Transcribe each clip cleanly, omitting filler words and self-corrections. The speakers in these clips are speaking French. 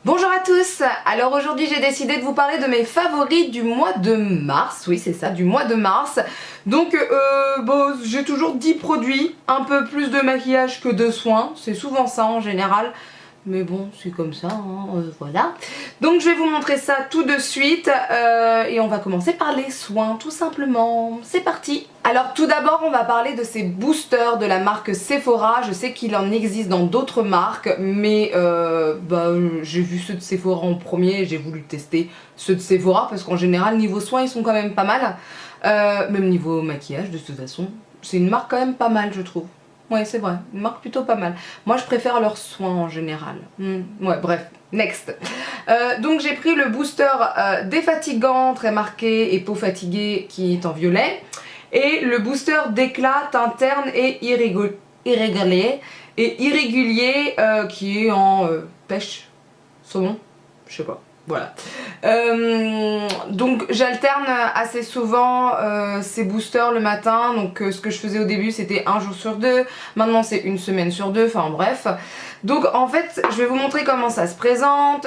Bonjour à tous. Alors aujourd'hui j'ai décidé de vous parler de mes favoris du mois de mars. Oui c'est ça, du mois de mars. Donc bon, j'ai toujours 10 produits, un peu plus de maquillage que de soins. C'est souvent ça en général. Mais bon, c'est comme ça, hein, voilà. Donc je vais vous montrer ça tout de suite et on va commencer par les soins, tout simplement. C'est parti. Alors tout d'abord, on va parler de ces boosters de la marque Sephora. Je sais qu'il en existe dans d'autres marques, mais j'ai vu ceux de Sephora en premier et j'ai voulu tester ceux de Sephora parce qu'en général, niveau soins, ils sont quand même pas mal. Même niveau maquillage, de toute façon. C'est une marque quand même pas mal, je trouve. Ouais, c'est vrai, une marque plutôt pas mal. Moi, je préfère leurs soins en général. Ouais, bref, next. Donc, j'ai pris le booster défatigant, très marqué, et peau fatiguée, qui est en violet. Et le booster d'éclat interne et irrégulier, qui est en pêche, saumon, je sais pas. Voilà. Donc j'alterne assez souvent ces boosters le matin. Donc ce que je faisais au début c'était un jour sur deux. Maintenant c'est une semaine sur deux. Enfin bref. Donc en fait je vais vous montrer comment ça se présente.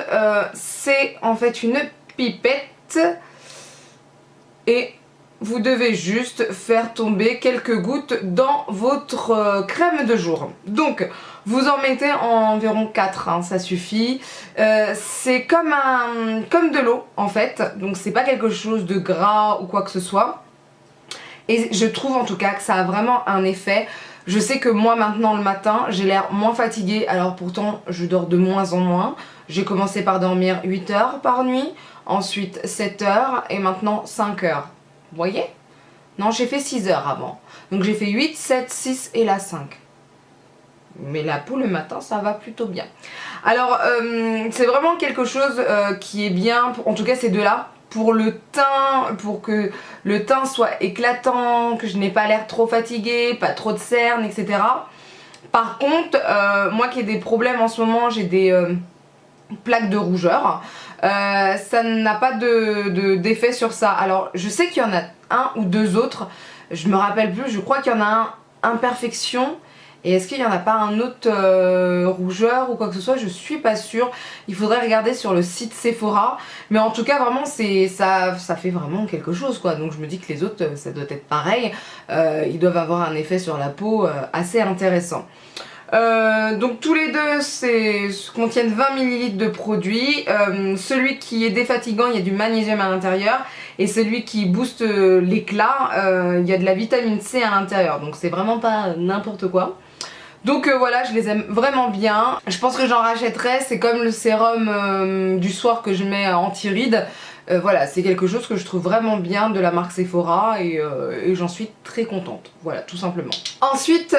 C'est en fait une pipette. Et vous devez juste faire tomber quelques gouttes dans votre crème de jour. Donc vous en mettez environ 4, hein, ça suffit. C'est comme de l'eau en fait, donc c'est pas quelque chose de gras ou quoi que ce soit. Et je trouve en tout cas que ça a vraiment un effet. Je sais que moi maintenant le matin j'ai l'air moins fatiguée, alors pourtant je dors de moins en moins. J'ai commencé par dormir 8 heures par nuit, ensuite 7 heures et maintenant 5 heures. Vous voyez? Non, j'ai fait 6 heures avant. Donc j'ai fait 8, 7, 6 et là 5. Mais là pour le matin ça va plutôt bien. Alors c'est vraiment quelque chose qui est bien, en tout cas ces deux-là, pour le teint, pour que le teint soit éclatant, que je n'ai pas l'air trop fatiguée, pas trop de cernes, etc. Par contre, moi qui ai des problèmes en ce moment, j'ai des plaques de rougeur, ça n'a pas d'effet sur ça. Alors je sais qu'il y en a un ou deux autres, je me rappelle plus, je crois qu'il y en a un imperfection. Et est-ce qu'il n'y en a pas un autre rougeur ou quoi que ce soit? Je suis pas sûre. Il faudrait regarder sur le site Sephora. Mais en tout cas, vraiment, ça fait vraiment quelque chose, quoi. Donc je me dis que les autres, ça doit être pareil. Ils doivent avoir un effet sur la peau assez intéressant. Donc tous les deux contiennent 20 ml de produit. Celui qui est défatigant, il y a du magnésium à l'intérieur. Et celui qui booste l'éclat, il y a de la vitamine C à l'intérieur. Donc c'est vraiment pas n'importe quoi. Donc voilà, je les aime vraiment bien. Je pense que j'en rachèterai, c'est comme le sérum du soir que je mets anti-rides. Voilà, c'est quelque chose que je trouve vraiment bien de la marque Sephora et j'en suis très contente. Voilà, tout simplement. Ensuite,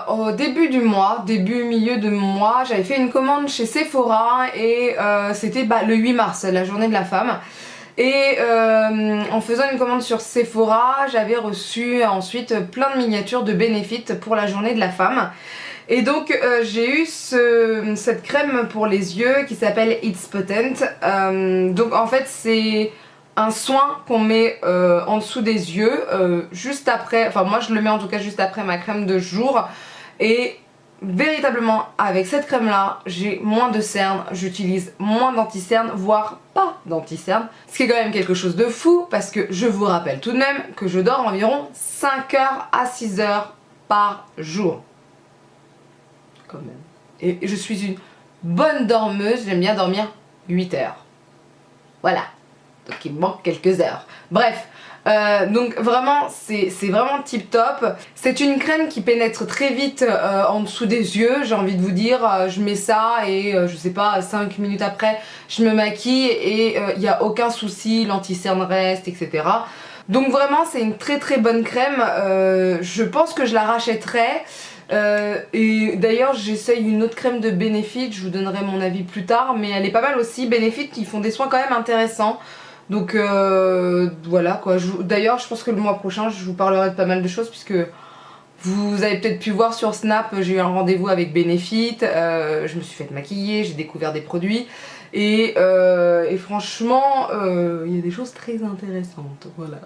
au début du mois, milieu de mois, j'avais fait une commande chez Sephora et c'était le 8 mars, la journée de la femme. Et en faisant une commande sur Sephora, j'avais reçu ensuite plein de miniatures de Benefit pour la journée de la femme. Et donc j'ai eu cette crème pour les yeux qui s'appelle It's Potent. Donc en fait c'est un soin qu'on met en dessous des yeux juste après, enfin moi je le mets en tout cas juste après ma crème de jour. Et véritablement avec cette crème là j'ai moins de cernes, j'utilise moins d'anti-cernes, voire pas d'anti-cernes, ce qui est quand même quelque chose de fou parce que je vous rappelle tout de même que je dors environ 5 heures à 6 heures par jour quand même, et je suis une bonne dormeuse, j'aime bien dormir 8 heures, voilà, donc il me manque quelques heures, bref. Donc vraiment c'est vraiment tip top. C'est une crème qui pénètre très vite en dessous des yeux, j'ai envie de vous dire. Je mets ça et je sais pas, 5 minutes après je me maquille et il n'y a aucun souci, l'anti-cerne reste, etc. Donc vraiment c'est une très très bonne crème. Je pense que je la rachèterai. Et d'ailleurs j'essaye une autre crème de Benefit, je vous donnerai mon avis plus tard, mais elle est pas mal aussi. Benefit qui font des soins quand même intéressants. Donc voilà quoi. D'ailleurs je pense que le mois prochain je vous parlerai de pas mal de choses puisque vous avez peut-être pu voir sur Snap, j'ai eu un rendez-vous avec Benefit, je me suis fait maquiller, j'ai découvert des produits et franchement il y a des choses très intéressantes, voilà.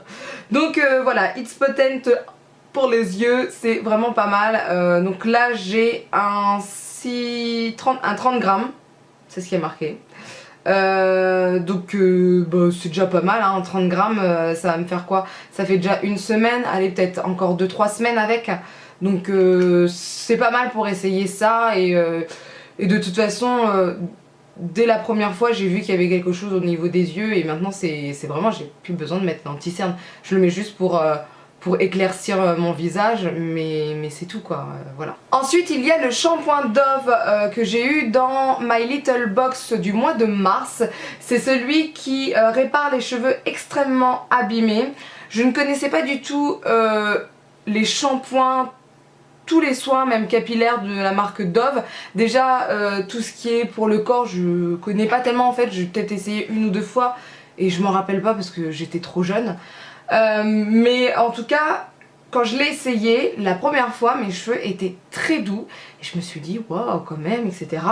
Donc voilà, It's Potent pour les yeux, c'est vraiment pas mal. Donc là j'ai un 30 grammes, c'est ce qui est marqué. Donc bah, c'est déjà pas mal, hein, 30 grammes, ça va me faire quoi? Ça fait déjà une semaine, allez peut-être encore 2-3 semaines avec. Donc c'est pas mal pour essayer ça et de toute façon, dès la première fois j'ai vu qu'il y avait quelque chose au niveau des yeux et maintenant c'est vraiment, j'ai plus besoin de mettre l'anti-cerne. Je le mets juste pour éclaircir mon visage, mais c'est tout quoi, voilà. Ensuite il y a le shampoing Dove que j'ai eu dans My Little Box du mois de mars. C'est celui qui répare les cheveux extrêmement abîmés. Je ne connaissais pas du tout les shampoings, tous les soins même capillaires de la marque Dove. Déjà tout ce qui est pour le corps je connais pas tellement en fait, j'ai peut-être essayé une ou deux fois et je m'en rappelle pas parce que j'étais trop jeune. Mais en tout cas quand je l'ai essayé la première fois mes cheveux étaient très doux et je me suis dit waouh quand même, etc.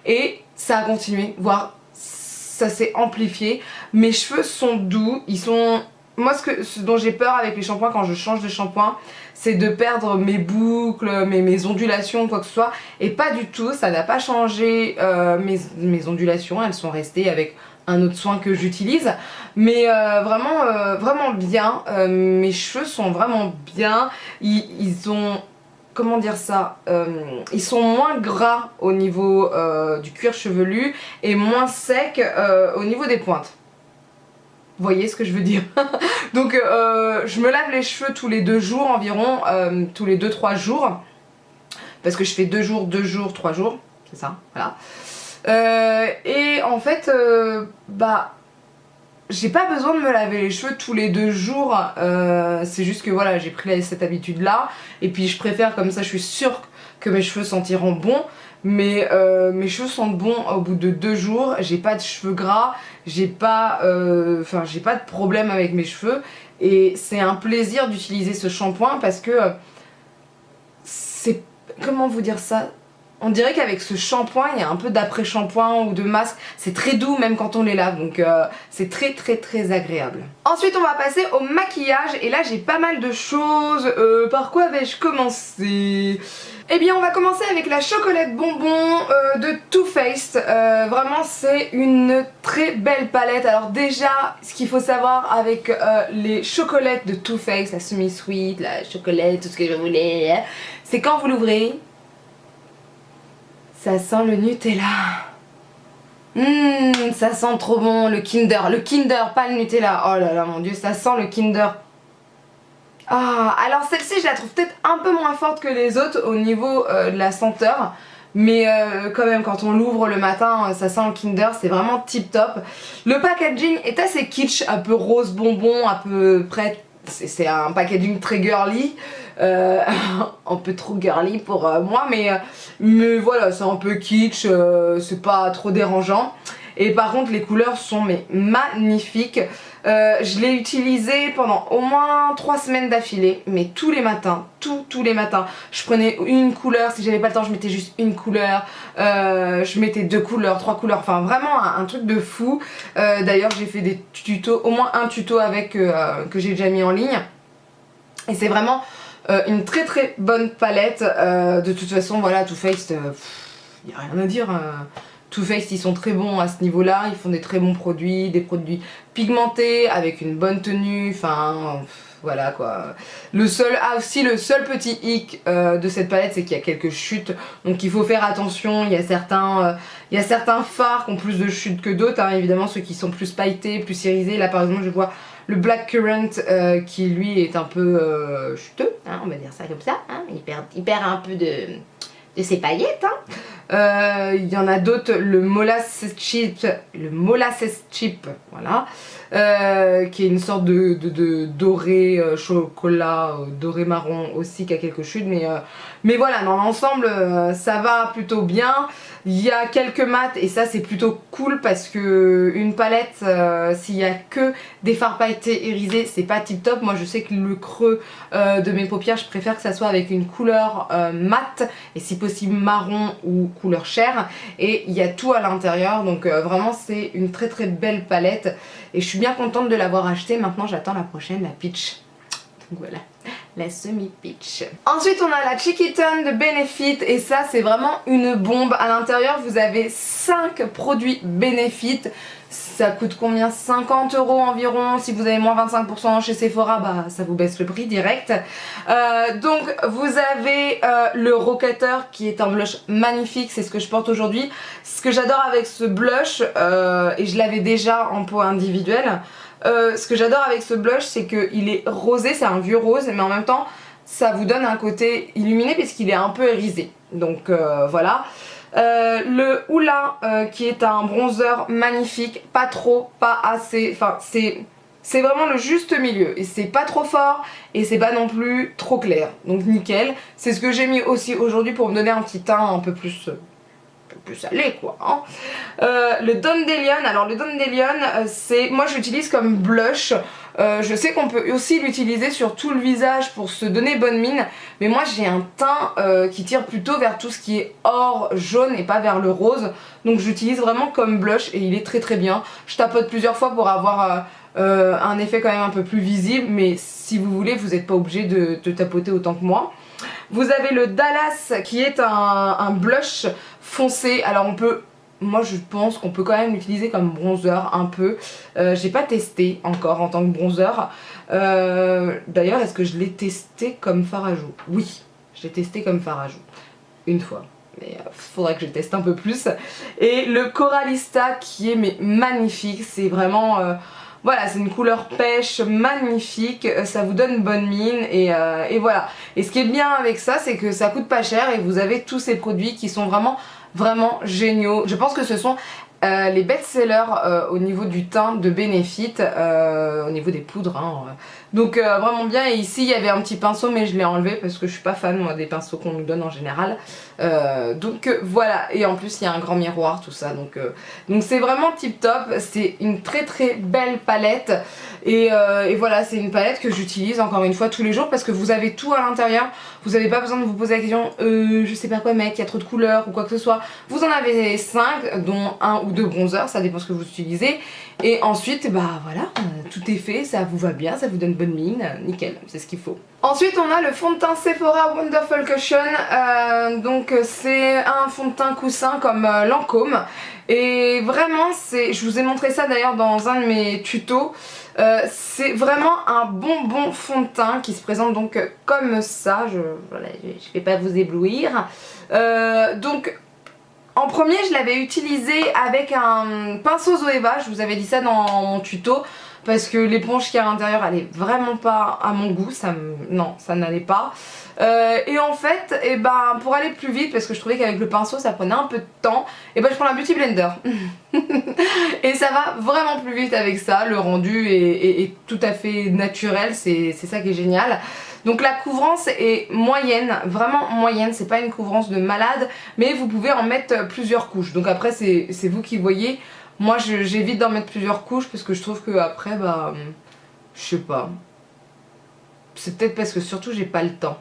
Et ça a continué, voire ça s'est amplifié. Mes cheveux sont doux, ils sont... Moi ce dont j'ai peur avec les shampoings quand je change de shampoing, c'est de perdre mes boucles, mes ondulations, quoi que ce soit. Et pas du tout, ça n'a pas changé mes ondulations, elles sont restées avec un autre soin que j'utilise. Mais vraiment bien, mes cheveux sont vraiment bien, ils ont... Comment dire ça, ils sont moins gras au niveau du cuir chevelu et moins secs au niveau des pointes. Vous voyez ce que je veux dire? Donc je me lave les cheveux tous les 2 jours environ, tous les 2-3 jours. Parce que je fais 2 jours, 2 jours, 3 jours. C'est ça, voilà. Et en fait, bah... j'ai pas besoin de me laver les cheveux tous les 2 jours. C'est juste que voilà, j'ai pris cette habitude là. Et puis je préfère comme ça, je suis sûre que mes cheveux sentiront bon. Mais mes cheveux sentent bon au bout de 2 jours, j'ai pas de cheveux gras, j'ai pas de problème avec mes cheveux et c'est un plaisir d'utiliser ce shampoing parce que c'est... comment vous dire ça? On dirait qu'avec ce shampoing, il y a un peu d'après-shampoing ou de masque. C'est très doux même quand on les lave, donc c'est très agréable. Ensuite, on va passer au maquillage. Et là, j'ai pas mal de choses. Par quoi vais-je commencer? Eh bien, on va commencer avec la chocolate bonbon de Too Faced. Vraiment, c'est une très belle palette. Alors déjà, ce qu'il faut savoir avec les chocolates de Too Faced, la semi-sweet, la chocolate, tout ce que je voulais, c'est quand vous l'ouvrez... ça sent le Nutella. Ça sent trop bon, le Kinder, pas le Nutella. Oh là là, mon dieu, ça sent le Kinder. Ah, alors celle-ci, je la trouve peut-être un peu moins forte que les autres au niveau de la senteur. Mais quand même, quand on l'ouvre le matin, ça sent le Kinder, c'est vraiment tip top. Le packaging est assez kitsch, un peu rose bonbon, un peu prêt. C'est un packaging très girly. Un peu trop girly pour moi, mais voilà, c'est un peu kitsch, c'est pas trop dérangeant. Et par contre les couleurs sont magnifiques. Je l'ai utilisé pendant au moins 3 semaines d'affilée, mais tous les matins, tous les matins, je prenais une couleur. Si j'avais pas le temps, je mettais juste une couleur, je mettais 2 couleurs, 3 couleurs, enfin vraiment un truc de fou. D'ailleurs j'ai fait des tutos, au moins un tuto avec que j'ai déjà mis en ligne, et c'est vraiment une très bonne palette. De toute façon voilà, Too Faced, y a rien à dire. Too Faced ils sont très bons à ce niveau là, ils font des très bons produits, des produits pigmentés avec une bonne tenue, enfin voilà quoi. Le seul petit hic de cette palette, c'est qu'il y a quelques chutes, donc il faut faire attention. Il y a certains fards qui ont plus de chutes que d'autres, hein, évidemment ceux qui sont plus pailletés, plus irisés. Là par exemple je vois le Black Currant qui lui est un peu chuteux, hein, on va dire ça comme ça, hein, il perd un peu de ses paillettes, hein. Il y en a d'autres, le Molasses Chip, voilà, qui est une sorte de doré chocolat, doré marron aussi, qui a quelques chutes, mais voilà, dans l'ensemble ça va plutôt bien. Il y a quelques mats et ça c'est plutôt cool parce que une palette, s'il y a que des fards pailletés irisés, c'est pas tip top. Moi je sais que le creux de mes paupières, je préfère que ça soit avec une couleur mate et si possible marron ou couleur chair, et il y a tout à l'intérieur, donc vraiment c'est une très belle palette et je suis bien contente de l'avoir achetée. Maintenant j'attends la prochaine, la Peach, donc voilà. la semi-peach. Ensuite on a la Chiquiton de Benefit et ça c'est vraiment une bombe. À l'intérieur vous avez 5 produits Benefit. Ça coûte combien? 50 € environ. Si vous avez moins 25% chez Sephora, bah ça vous baisse le prix direct. Donc vous avez le Rocketeur qui est un blush magnifique, c'est ce que je porte aujourd'hui. Ce que j'adore avec ce blush, et je l'avais déjà en peau individuelle, ce que j'adore avec ce blush c'est qu'il est rosé, c'est un vieux rose, mais en même temps ça vous donne un côté illuminé puisqu'il est un peu irisé. Donc voilà. Le Hoola qui est un bronzer magnifique, pas trop, pas assez, enfin c'est vraiment le juste milieu et c'est pas trop fort et c'est pas non plus trop clair, donc nickel. C'est ce que j'ai mis aussi aujourd'hui pour me donner un petit teint un peu plus salé quoi hein. Le Dandelion, alors le Dandelion c'est, moi je l'utilise comme blush. Je sais qu'on peut aussi l'utiliser sur tout le visage pour se donner bonne mine, mais moi j'ai un teint qui tire plutôt vers tout ce qui est or, jaune et pas vers le rose, donc j'utilise vraiment comme blush et il est très très bien. Je tapote plusieurs fois pour avoir un effet quand même un peu plus visible, mais si vous voulez vous n'êtes pas obligé de tapoter autant que moi. Vous avez le Dallas qui est un blush foncé, alors on peut, moi je pense qu'on peut quand même l'utiliser comme bronzer un peu. J'ai pas testé encore en tant que bronzer. D'ailleurs est-ce que je l'ai testé comme fard à joues? Oui, je l'ai testé comme fard à joues une fois, mais faudrait que je teste un peu plus. Et le Coralista qui est mais magnifique, c'est vraiment voilà, c'est une couleur pêche magnifique, ça vous donne bonne mine et voilà. Et ce qui est bien avec ça, c'est que ça coûte pas cher et vous avez tous ces produits qui sont vraiment géniaux. Je pense que ce sont les best-sellers au niveau du teint de Benefit, au niveau des poudres hein. Donc vraiment bien. Et ici il y avait un petit pinceau mais je l'ai enlevé parce que je suis pas fan moi des pinceaux qu'on nous donne en général. Donc voilà, et en plus il y a un grand miroir tout ça, donc c'est vraiment tip top. C'est une très très belle palette et voilà, c'est une palette que j'utilise encore une fois tous les jours parce que vous avez tout à l'intérieur. Vous n'avez pas besoin de vous poser la question je sais pas quoi mettre, il y a trop de couleurs ou quoi que ce soit. Vous en avez 5 dont 1 ou 2 bronzers, ça dépend ce que vous utilisez. Et ensuite bah voilà, tout est fait, ça vous va bien, ça vous donne bonne mine, nickel, c'est ce qu'il faut. Ensuite on a le fond de teint Sephora Wonderful Cushion, donc c'est un fond de teint coussin comme Lancôme. Et vraiment je vous ai montré ça d'ailleurs dans un de mes tutos. C'est vraiment un bon fond de teint qui se présente donc comme ça. Voilà, je vais pas vous éblouir. Donc en premier je l'avais utilisé avec un pinceau Zoeva, je vous avais dit ça dans mon tuto, parce que l'éponge qui est à l'intérieur elle est vraiment pas à mon goût, non ça n'allait pas. Et en fait et ben, pour aller plus vite, parce que je trouvais qu'avec le pinceau ça prenait un peu de temps, et ben je prends la Beauty Blender et ça va vraiment plus vite avec ça. Le rendu est tout à fait naturel, c'est ça qui est génial. Donc la couvrance est moyenne, vraiment moyenne, c'est pas une couvrance de malade, mais vous pouvez en mettre plusieurs couches. Donc après c'est vous qui voyez. Moi j'évite d'en mettre plusieurs couches parce que je trouve que après bah je sais pas. C'est peut-être parce que surtout j'ai pas le temps.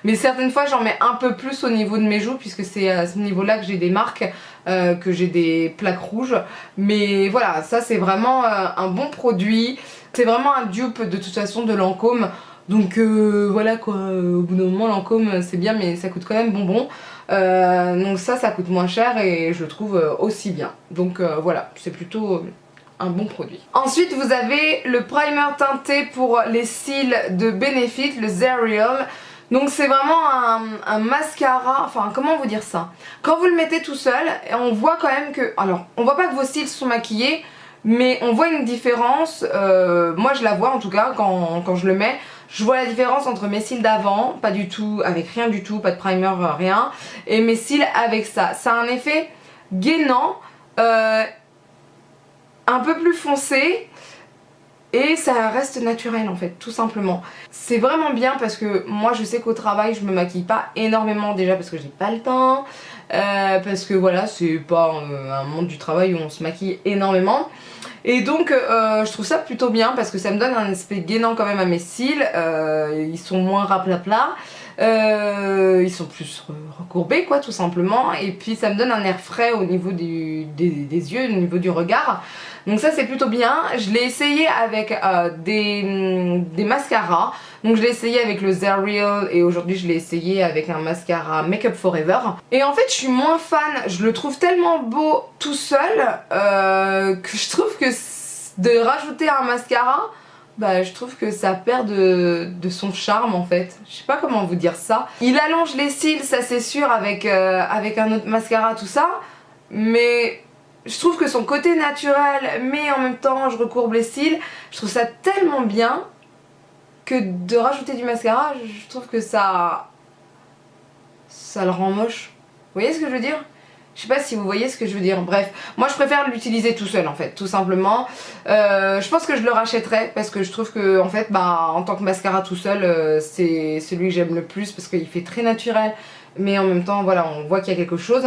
Mais certaines fois j'en mets un peu plus au niveau de mes joues puisque c'est à ce niveau là que j'ai des marques, que j'ai des plaques rouges. Mais voilà, ça c'est vraiment un bon produit. C'est vraiment un dupe de toute façon de Lancôme. Donc voilà quoi, au bout d'un moment Lancôme c'est bien mais ça coûte quand même bonbon. Donc ça coûte moins cher et je le trouve aussi bien. Donc voilà, c'est plutôt un bon produit. Ensuite vous avez le primer teinté pour les cils de Benefit, le Zerial. Donc c'est vraiment un mascara, enfin comment vous dire ça? Quand vous le mettez tout seul, on voit quand même que, alors on voit pas que vos cils sont maquillés, mais on voit une différence, moi je la vois en tout cas quand je le mets. Je vois la différence entre mes cils d'avant, pas du tout, avec rien du tout, pas de primer, rien, et mes cils avec ça. Ça a un effet gainant, un peu plus foncé, et ça reste naturel en fait, tout simplement. C'est vraiment bien parce que moi je sais qu'au travail je me maquille pas énormément, déjà parce que j'ai pas le temps, parce que voilà, c'est pas un monde du travail où on se maquille énormément. Et donc je trouve ça plutôt bien parce que ça me donne un aspect gainant quand même à mes cils, ils sont moins raplapla. Ils sont plus recourbés quoi tout simplement, et puis ça me donne un air frais au niveau des yeux, au niveau du regard. Donc ça c'est plutôt bien. Je l'ai essayé avec des mascaras. Donc je l'ai essayé avec le Zerial et aujourd'hui je l'ai essayé avec un mascara Make Up Forever. Et en fait je suis moins fan, je le trouve tellement beau tout seul que je trouve que de rajouter un mascara, bah je trouve que ça perd de son charme en fait. Je sais pas comment vous dire ça. Il allonge les cils, ça c'est sûr, avec un autre mascara tout ça, mais je trouve que son côté naturel, mais en même temps je recourbe les cils, je trouve ça tellement bien que de rajouter du mascara, je trouve que ça le rend moche. Vous voyez ce que je veux dire? Je sais pas si vous voyez ce que je veux dire. Bref, moi je préfère l'utiliser tout seul en fait, tout simplement. Je pense que je le rachèterai parce que je trouve que en fait, bah, en tant que mascara tout seul, c'est celui que j'aime le plus parce qu'il fait très naturel, mais en même temps, voilà, on voit qu'il y a quelque chose.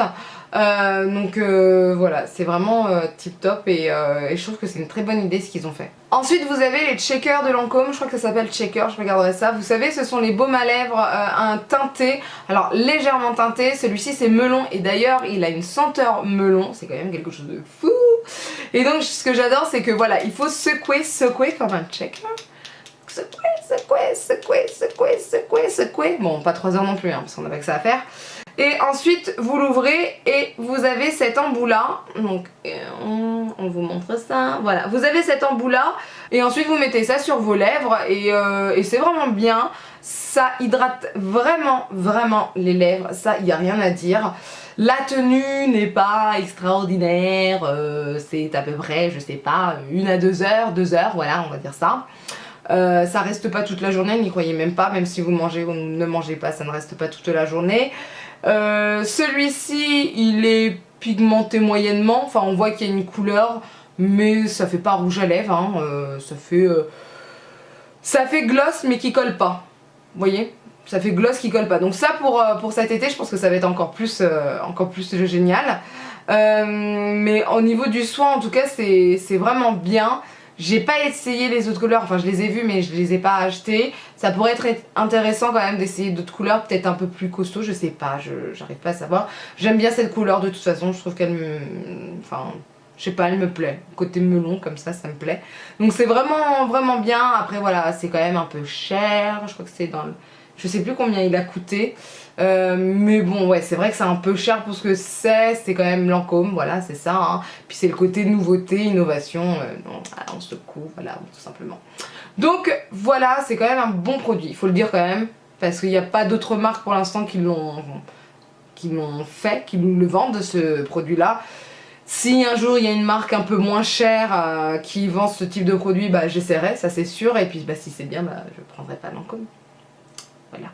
Donc voilà, c'est vraiment tip top et je trouve que c'est une très bonne idée ce qu'ils ont fait. Ensuite vous avez les checkers de Lancôme, je crois que ça s'appelle checker, je regarderai ça. Vous savez, ce sont les baumes à lèvres un teinté, alors légèrement teinté, celui-ci c'est melon et d'ailleurs il a une senteur melon, c'est quand même quelque chose de fou. Et donc ce que j'adore c'est que voilà, il faut secouer comme un checker. Secouer. Bon, pas 3 heures non plus, hein, parce qu'on n'a pas que ça à faire. Et ensuite, vous l'ouvrez et vous avez cet embout là. Donc, on vous montre ça. Voilà, vous avez cet embout là. Et ensuite, vous mettez ça sur vos lèvres. Et c'est vraiment bien. Ça hydrate vraiment, vraiment les lèvres. Ça, il n'y a rien à dire. La tenue n'est pas extraordinaire. C'est à peu près, je sais pas, 1 à 2 heures. 2 heures, voilà, on va dire ça. Ça reste pas toute la journée, n'y croyez même pas, même si vous mangez ou ne mangez pas, ça ne reste pas toute la journée. Celui-ci, il est pigmenté moyennement, enfin on voit qu'il y a une couleur, mais ça fait pas rouge à lèvres, hein. Ça fait gloss mais qui colle pas, vous voyez, ça fait gloss qui colle pas. Donc ça pour cet été, je pense que ça va être encore plus génial. Mais au niveau du soin, en tout cas, c'est vraiment bien. J'ai pas essayé les autres couleurs, enfin je les ai vues mais je les ai pas achetées. Ça pourrait être intéressant quand même d'essayer d'autres couleurs, peut-être un peu plus costaud, je sais pas, j'arrive pas à savoir. J'aime bien cette couleur de toute façon, je trouve qu'elle me... Enfin, je sais pas, elle me plaît. Côté melon comme ça me plaît. Donc c'est vraiment, vraiment bien. Après voilà, c'est quand même un peu cher, je crois que c'est dans le... Je sais plus combien il a coûté. Mais bon ouais, c'est vrai que c'est un peu cher pour ce que c'est quand même Lancôme, voilà, c'est ça, hein. Puis c'est le côté nouveauté, innovation, on secoue, voilà, tout simplement. Donc voilà, c'est quand même un bon produit, il faut le dire quand même, parce qu'il n'y a pas d'autres marques pour l'instant qui l'ont fait, qui nous le vendent ce produit là. Si un jour il y a une marque un peu moins chère qui vend ce type de produit, bah j'essaierai, ça c'est sûr, et puis bah, si c'est bien, bah, je prendrai pas Lancôme. Voilà.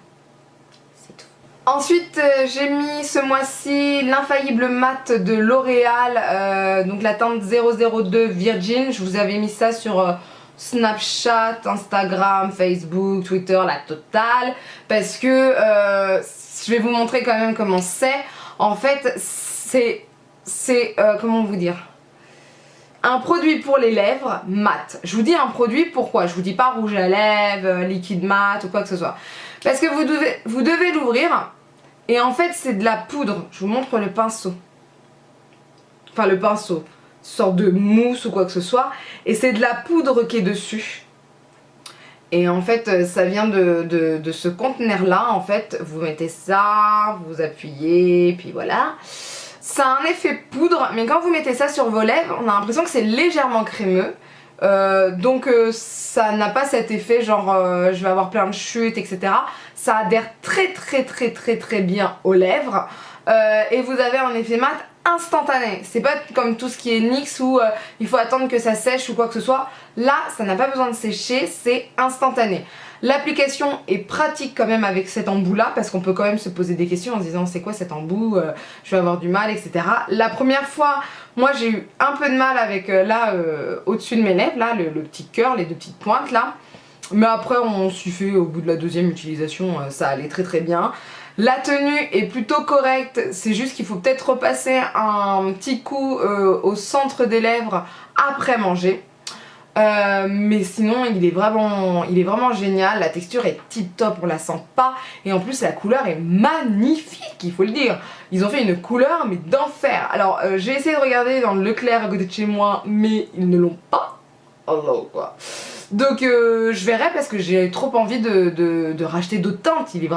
Ensuite j'ai mis ce mois-ci l'infaillible mat de L'Oréal, donc la teinte 002 Virgin. Je vous avais mis ça sur Snapchat, Instagram, Facebook, Twitter, la totale, parce que je vais vous montrer quand même comment c'est. En fait c'est comment vous dire, un produit pour les lèvres mat. Je vous dis un produit, pourquoi? Je vous dis pas rouge à lèvres, liquide mat ou quoi que ce soit. Parce que vous devez l'ouvrir et en fait c'est de la poudre. Je vous montre le pinceau. Enfin le pinceau, sorte de mousse ou quoi que ce soit. Et c'est de la poudre qui est dessus. Et en fait ça vient de ce conteneur là. En fait vous mettez ça, vous appuyez, puis voilà. Ça a un effet poudre, mais quand vous mettez ça sur vos lèvres, on a l'impression que c'est légèrement crémeux. Donc ça n'a pas cet effet genre je vais avoir plein de chutes, etc. Ça adhère très bien aux lèvres. Et vous avez un effet mat instantané. C'est pas comme tout ce qui est NYX où il faut attendre que ça sèche ou quoi que ce soit. Là, ça n'a pas besoin de sécher, c'est instantané. L'application est pratique quand même avec cet embout là, parce qu'on peut quand même se poser des questions en se disant c'est quoi cet embout, je vais avoir du mal, etc. La première fois, moi j'ai eu un peu de mal avec là au-dessus de mes lèvres, là le petit cœur, les deux petites pointes là. Mais après on s'y fait, au bout de la deuxième utilisation, ça allait très bien. La tenue est plutôt correcte, c'est juste qu'il faut peut-être repasser un petit coup au centre des lèvres après manger. Mais sinon il est vraiment génial, la texture est tip top, on la sent pas, et en plus la couleur est magnifique, il faut le dire. Ils ont fait une couleur mais d'enfer. Alors j'ai essayé de regarder dans le Leclerc à côté de chez moi, mais ils ne l'ont pas. Oh quoi. Donc je verrai parce que j'ai trop envie de racheter d'autres teintes. Il est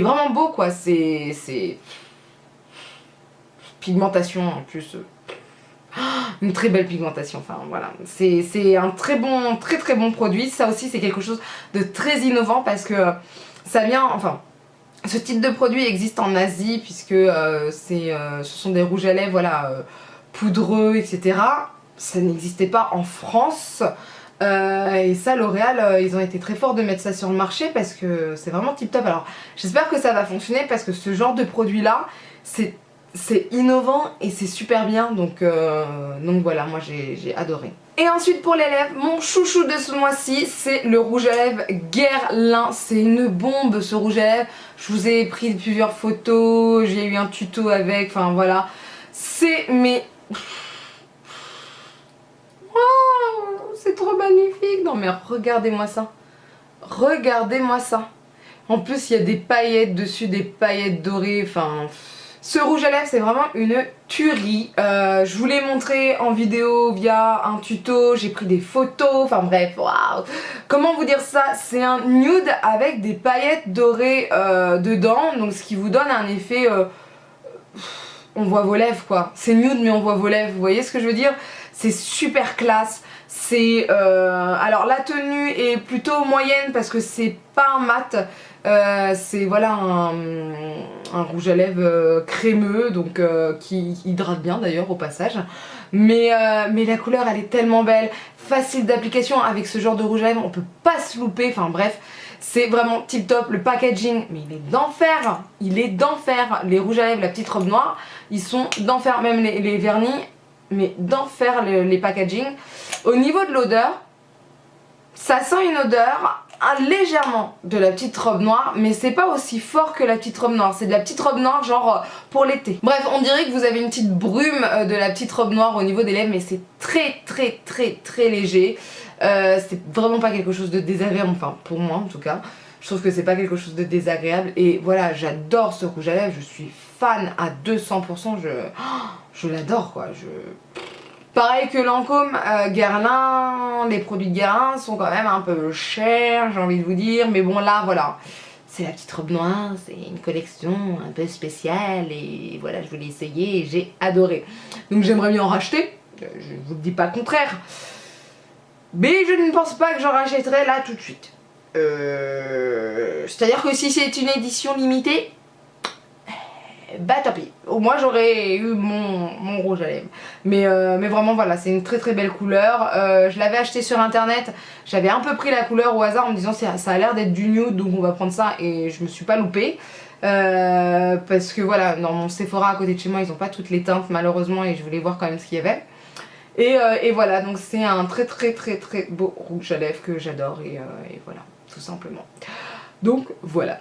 vraiment beau quoi. C'est pigmentation en plus. Une très belle pigmentation, enfin voilà, c'est un très bon produit. Ça aussi c'est quelque chose de très innovant parce que ça vient, enfin ce type de produit existe en Asie puisque ce sont des rouges à lèvres, voilà, poudreux, etc. Ça n'existait pas en France. Et ça, L'Oréal, ils ont été très forts de mettre ça sur le marché parce que c'est vraiment tip top. Alors j'espère que ça va fonctionner parce que ce genre de produit là, c'est innovant et c'est super bien, donc voilà, moi j'ai adoré. Et ensuite pour les lèvres, mon chouchou de ce mois-ci, c'est le rouge à lèvres Guerlain. C'est une bombe ce rouge à lèvres. Je vous ai pris plusieurs photos, j'ai eu un tuto avec, enfin voilà. C'est c'est trop magnifique. Non mais regardez-moi ça. Regardez-moi ça. En plus il y a des paillettes dessus, des paillettes dorées, enfin... Ce rouge à lèvres c'est vraiment une tuerie. Je vous l'ai montré en vidéo via un tuto, j'ai pris des photos, enfin bref, waouh. Comment vous dire ça? C'est un nude avec des paillettes dorées dedans, donc ce qui vous donne un effet... on voit vos lèvres quoi. C'est nude mais on voit vos lèvres, vous voyez ce que je veux dire? C'est super classe. C'est alors la tenue est plutôt moyenne parce que c'est pas un mat, c'est voilà un rouge à lèvres crémeux, donc qui hydrate bien d'ailleurs au passage, mais la couleur elle est tellement belle, facile d'application. Avec ce genre de rouge à lèvres on peut pas se louper, enfin bref, c'est vraiment tip top. Le packaging, mais il est d'enfer, il est d'enfer. Les rouges à lèvres, la petite robe noire, ils sont d'enfer, même les vernis, mais d'enfer les packaging. Au niveau de l'odeur, ça sent une odeur légèrement de la petite robe noire, mais c'est pas aussi fort que la petite robe noire. C'est de la petite robe noire genre pour l'été. Bref, on dirait que vous avez une petite brume de la petite robe noire au niveau des lèvres, mais c'est très léger. C'est vraiment pas quelque chose de désagréable, enfin pour moi en tout cas. Je trouve que c'est pas quelque chose de désagréable, et voilà, j'adore ce rouge à lèvres, je suis fan à 200%, je l'adore quoi. Pareil que Lancôme, Guerlain, les produits de Guerlain sont quand même un peu chers, j'ai envie de vous dire, mais bon là voilà, c'est la petite robe noire, c'est une collection un peu spéciale et voilà, je voulais essayer et j'ai adoré. Donc j'aimerais bien en racheter, je vous le dis pas le contraire, mais je ne pense pas que j'en rachèterai là tout de suite. C'est-à-dire que si c'est une édition limitée, bah tant pis, au moins j'aurais eu mon rouge à lèvres. Mais vraiment voilà, c'est une très belle couleur. Je l'avais acheté sur internet, j'avais un peu pris la couleur au hasard en me disant ça a l'air d'être du nude, donc on va prendre ça, et je me suis pas loupée. Parce que voilà, dans mon Sephora à côté de chez moi ils ont pas toutes les teintes malheureusement, et je voulais voir quand même ce qu'il y avait. Et voilà, donc c'est un très beau rouge à lèvres que j'adore, et voilà, tout simplement. Donc voilà,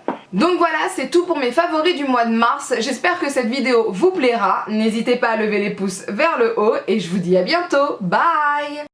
c'est tout pour mes favoris du mois de mars. J'espère que cette vidéo vous plaira. N'hésitez pas à lever les pouces vers le haut et je vous dis à bientôt. Bye!